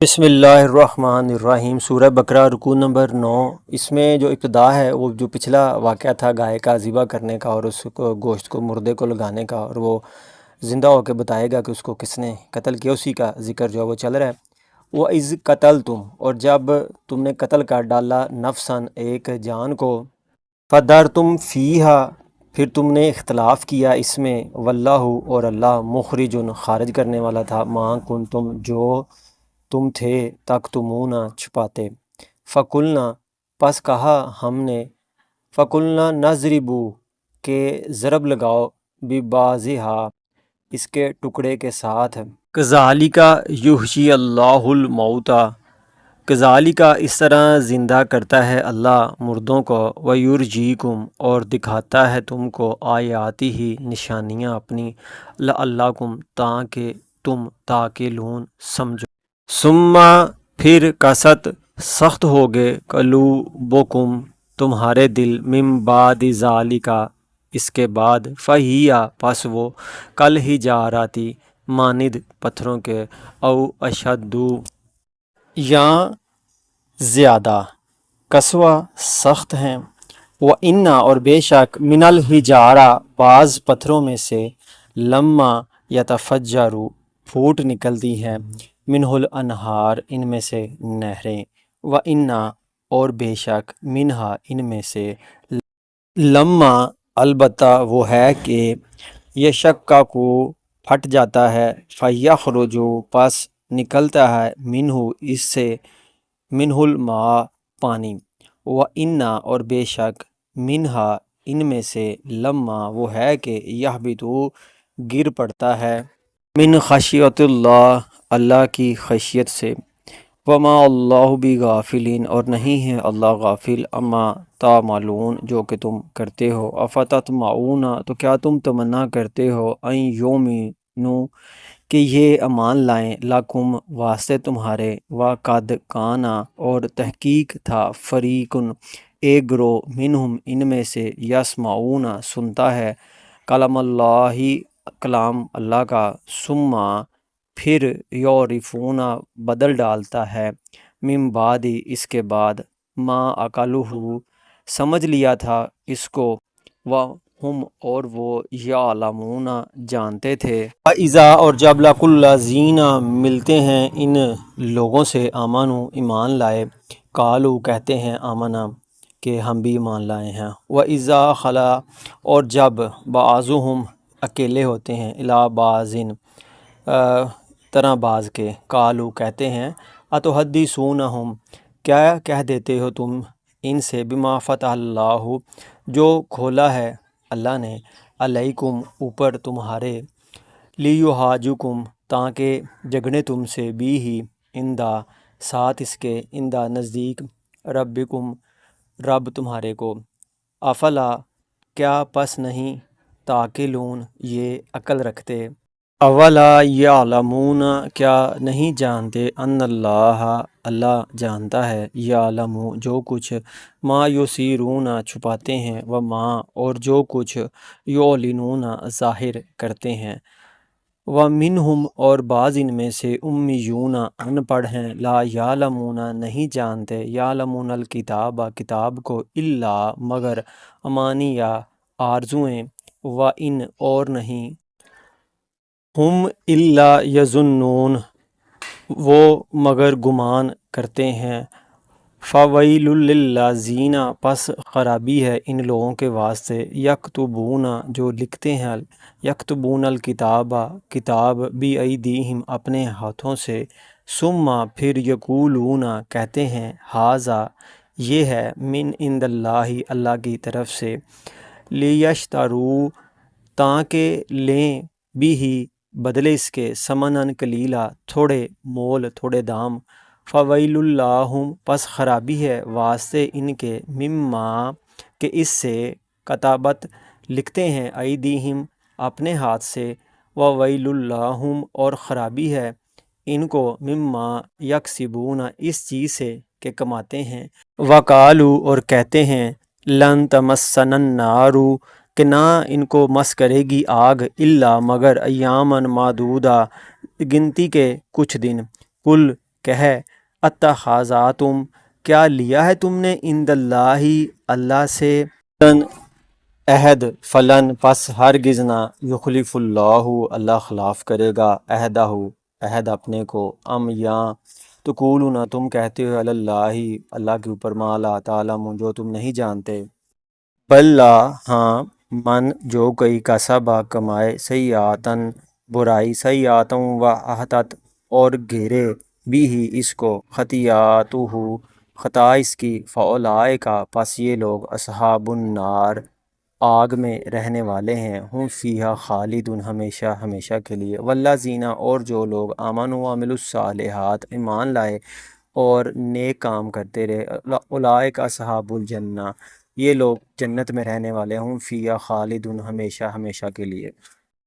بسم اللہ الرحمن الرحیم۔ سورہ بقرہ رکوع نمبر 9۔ اس میں جو ابتدا ہے وہ جو پچھلا واقعہ تھا گائے کا ذبح کرنے کا اور اس کو گوشت کو مردے کو لگانے کا، اور وہ زندہ ہو کے بتائے گا کہ اس کو کس نے قتل کیا، اسی کا ذکر جو ہے وہ چل رہا ہے۔ وَإِذْ قَتَلْتُمْ، اور جب تم نے قتل کر ڈالا، نفساً ایک جان کو، فَدَارْتُمْ فِيهَا، پھر تم نے اختلاف کیا اس میں، وَاللَّهُ، اور اللہ، مخرجٌ، خارج کرنے والا تھا، مَا كُنْتُمْ، جو تم تھے، تکتمون، چھپاتے۔ فَقُلْنَا، پس کہا ہم نے، فَقُلْنَا نَضْرِبُوا، کہ ضرب لگاؤ، بِبَعْضِہَا، اس کے ٹکڑے کے ساتھ، کَذَالِکَ یحیی اللہ الموتیٰ، کذالک، اس طرح زندہ کرتا ہے اللہ مردوں کو، وَیُرْجِیکُم، اور دکھاتا ہے تم کو، آیاتہ، نشانیاں اپنی، لعلکم، تاکہ تم تعقلون، سمجھو۔ ثم، پھر، قست، سخت ہوگے، قلوبکم، تمہارے دل، من بعد ذالک، اس کے بعد، فہی، پس وہ، کالحجارۃ، مانند پتھروں کے، او اشد، یا زیادہ، قسوہ، سخت ہیں، وَإِنَّ، اور بے شک، من الحجارہ، بعض پتھروں میں سے، لما یتفجر، پھوٹ نکلتی ہیں، منہ الانہار، ان میں سے نہریں، وَإِنَّ، اور بے شک، منہا، ان میں سے، لما، البتہ وہ ہے کہ، یشقق، پھٹ جاتا ہے، فیخرج، پس نکلتا ہے، منہ، اس سے، منہ الماء، پانی، وَإِنَّ، اور بے شک، منہا، ان میں سے، لما، وہ ہے کہ، یہبط، گر پڑتا ہے، من خشیت اللہ، اللہ کی خشیت سے، وما اللہ بغافل، اور نہیں ہے اللہ غافل، اما تعملون، جو کہ تم کرتے ہو، افتطمعون، تو کیا تم تمنا کرتے ہو، ان یؤمنوا، کہ یہ ایمان لائیں، لکم، واسطے تمہارے، وقد کان، اور تحقیق تھا، فریق، ایک گروہ، منہم، ان میں سے، یسمعون، سنتا ہے، کلام اللہ، کلام اللہ کا، ثم، پھر، یعرفون، بدل ڈالتا ہے، من بعد، اس کے بعد، ما عقلہ، سمجھ لیا تھا اس کو، وہم، اور وہ، یعلمون، جانتے تھے، وَإِذَا، اور جب، لقوا الذین، ملتے ہیں ان لوگوں سے، آمنوا، ایمان لائے، قالوا، کہتے ہیں، آمنا، کہ ہم بھی ایمان لائے ہیں، وَإِذَا خلا، اور جب، بعضهم، اکیلے ہوتے ہیں، الی بعض، طرح بعض کے، قالوا، کہتے ہیں، اتحدثونہم، کیا کہہ دیتے ہو تم ان سے، بما فتح اللہ، جو کھولا ہے اللہ نے، علیکم، اوپر تمہارے، لیحاجوکم، تاکہ جھگڑیں تم سے، بھی ہی، عندہ، ساتھ اس کے، عندہ، نزدیک، ربکم، رب تمہارے کو، افلا، کیا پس نہیں، تعقلون، یہ عقل رکھتے، اولا یعلمون، کیا نہیں جانتے، ان اللہ، اللہ جانتا ہے، یعلم، جو کچھ، ما یسرون، چھپاتے ہیں، وما، اور جو کچھ، یعلنون، ظاہر کرتے ہیں، ومنہم، اور بعض ان میں سے، امیون، ان پڑھ ہیں، لا یعلمون، نہیں جانتے، یعلمون الکتاب، کتاب کو، الا، مگر، امانیہ، آرزوئیں، وَإِنْ، اور نہیں، ہم الا یظنون، وہ مگر گمان کرتے ہیں، فویل للذین، پس خرابی ہے ان لوگوں کے واسطے، یکتبون، جو لکھتے ہیں، یکتبون الکتاب، کتاب، بایدیہم، اپنے ہاتھوں سے، ثم، پھر، یقولون، کہتے ہیں، ھذا، یہ ہے، من عند اللہ، اللہ کی طرف سے، لیشتروا، تاکہ لیں، بھی، بدلے اس کے، ثمناً قلیلا، تھوڑے مول، تھوڑے دام، فویل لہم، پس خرابی ہے واسطے ان کے، مما، کہ اس سے، کتابت، لکھتے ہیں، ایدیہم، اپنے ہاتھ سے، وویل لہم، اور خرابی ہے ان کو، مما یکسبون، اس چیز سے کہ کماتے ہیں، وقالوا، اور کہتے ہیں، لن تمسنا النار، کہ نہ ان کو مس کرے گی آگ، الا، مگر، ایاماً معدودہ، گنتی کے کچھ دن، کل، کہے اتخاذاتم کیا لیا ہے تم نے عند اللہ اللہ سے عہد فلن پس ہرگز نہ یخلف اللہ اللہ خلاف کرے گا عہدہ عہد اپنے کو ام یا تقولون تم کہتے ہو علی اللہ اللہ کے اوپر ما لا تعلمون جو تم نہیں جانتے بل لا ہاں من جو کوئی کسبہ کمائے سیئاتن برائی سیئاتن و احتت اور گھیرے بھی ہی اس کو خطیاتہ خطا اس کی فاولائکا پس یہ لوگ اصحاب النار آگ میں رہنے والے ہیں ہم فیہا خالدون ہمیشہ ہمیشہ کے لیے والذین اور جو لوگ آمنوا وعملوا الصالحات ایمان لائے اور نیک کام کرتے رہے اولئک اصحاب الجنہ یہ لوگ جنت میں رہنے والے ہوں فیہا خالدون ہمیشہ ہمیشہ کے لیے